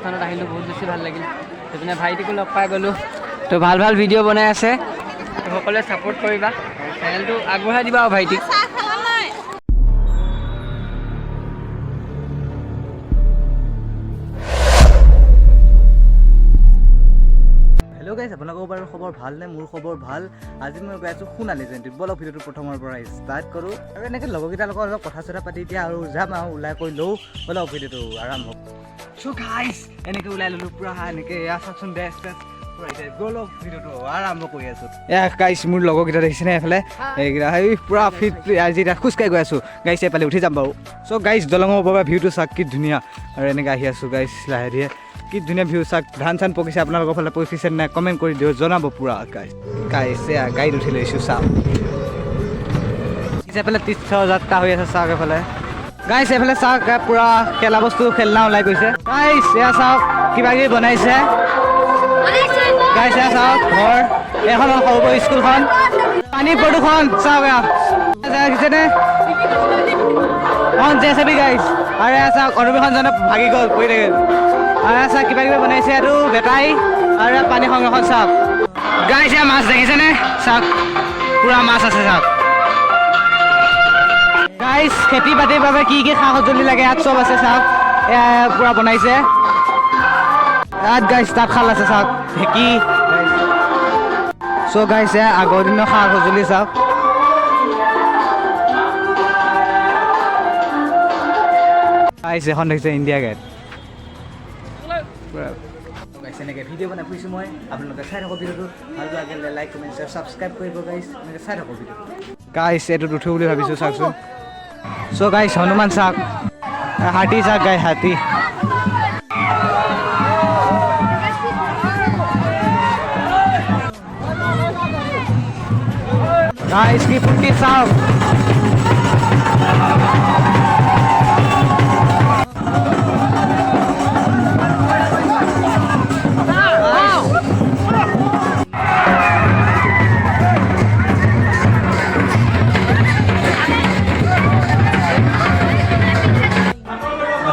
প্ৰচেছনত আহিলোঁ, বহুত বেছি ভাল লাগিল। সেইপিনে ভাইটিকো লগ পাই গ'লোঁ। তো ভাল ভাল ভিডিঅ' বনাই আছে, সকলোৱে ছাপোৰ্ট কৰিবা, চেনেলটো আগবঢ়াই দিবা আৰু ভাইটিক। হেল্ল' গাইজ, আপোনালোকৰ বাৰু খবৰ ভালনে? মোৰ খবৰ ভাল। আজি মই গৈ আছোঁ সোণালী জয়ন্তীত। বলক ভিডিঅ'টো প্ৰথমৰ পৰা ষ্টাৰ্ট কৰোঁ আৰু এনেকৈ লগৰকেইটাৰ লগত অলপ কথা চথা পাতি এতিয়া আৰু যাম আৰু ওলাই কৰি লওঁ। বলক ভিডিঅ'টো আৰম্ভ। চ' গাইজ এনেকৈ ওলাই ল'লোঁ পুৰা এনেকৈ এয়া চাওকচোন ড্ৰেছ পুৰা এতিয়া বলক ভিডিঅ'টো আৰম্ভ কৰি আছোঁ। এয়া গাইজ মোৰ লগৰকেইটা দেখিছেনে এইফালে এইকেইটা সেই পুৰা ফিট আজি এতিয়া খোজকাঢ়ি গৈ আছোঁ। গাইজ এইফালে উঠি যাম বাৰু। চ' গাইজ দলঙৰ পৰা ভিউটো চাওক কি ধুনীয়া আৰু এনেকৈ আহি আছোঁ গাইজ লাহে ধীৰে। কি ধুনীয়া ভিউ চাওক। ধান চান পকিছে, আপোনালোকৰ ফালে পকিছে নাই কমেণ্ট কৰি দিওঁ, জনাব পুৰা গাইজ। গাড়ীত উঠি লৈছোঁ চাওক। এইফালে তীৰ্থ যাত্ৰা হৈ আছে চাওক এইফালে। গাইজ এইফালে চাওক পুৰা খেলা বস্তু খেলনা ওলাই গৈছে। গাইজ এয়া চাওক কিবা কিবি বনাইছে। গাইজ এয়া চাওক ঘৰ, এখন সৰু স্কুলখন, পানী প্ৰদূষণ চাওক দেখিছেনে? এখন JCB গাইজ আৰু এয়া চাওক অনুবেশন জানে ভাগি গ'ল পৰি থাকিল। আৰু চাওক কিবা কিবি বনাইছে, এইটো বেটাৰী আৰু পানী সংৰক্ষণ চাওক। গাইজ এয়া মাছ দেখিছেনে? চাওক পুৰা মাছ আছে চাওক। গাইজ খেতি বাতিৰ বাবে কি কি সা সঁজুলি লাগে ইয়াত চব আছে চাওক। এয়া পুৰা বনাইছে ইয়াত গাইজ। তাঁতশাল আছে চাওক, ঢেঁকী। চ' গাইজ এয়া আগৰ দিনৰ সা সঁজুলি চাওক। গাইজ এখন দেখিছে ইণ্ডিয়া গেট। এনেকৈ ভিডিঅ' বনাই ফুৰিছোঁ মই, আপোনালোকে চাই থাকক ভিডিঅ'টো। ভাল লাগিলে লাইক কমেণ্ট শ্বেয়াৰ ছাবস্ক্ৰাইব কৰিব গাইজ। এনেকৈ চাই থাকক ভিডিঅ'। গাইজ এইটোত উঠো বুলি ভাবিছোঁ চাওকচোন। চ' গাইজ হনুমান চাওক, হাতী চাওক গাই হাতী। গাইজ কি ফূৰ্তি চাওক।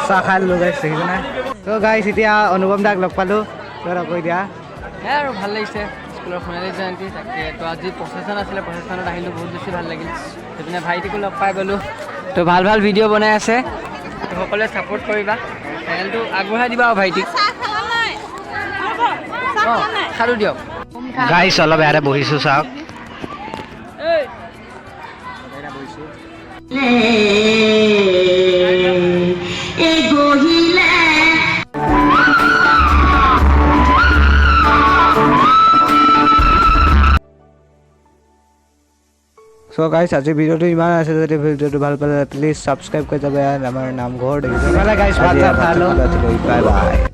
চাহ খাই ল'লোঁ গাইজ দেখিছে নাই? ত' গাইজ এতিয়া অনুপম দাক লগ পালোঁ। কৈ দিয়া সেয়াই আৰু ভাল লাগিছে স্কুলৰ সোণালী জয়ন্তী। তাকে তো আজি প্ৰচেছন আছিলে, প্ৰচেছনত আহিলোঁ, বহুত বেছি ভাল লাগিল। সেইপিনে ভাইটিকো লগ পাই গ'লোঁ। তো ভাল ভাল ভিডিঅ' বনাই আছে, সকলোৱে ছাপোৰ্ট কৰিবা, চেনেলটো আগবঢ়াই দিবা আৰু ভাইটিক। অঁ খালোঁ দিয়ক। গাইজ অলপ ইয়াতে বহিছোঁ চাওক। চ' গাইজ আজিৰ ভিডিঅ'টো ইমান আছে, যদি ভিডিঅ'টো ভাল পালে প্লিজ ছাবস্ক্ৰাইব কৰি যাব। আমাৰ নামঘৰ দেখিছে গাইজ। Bye bye.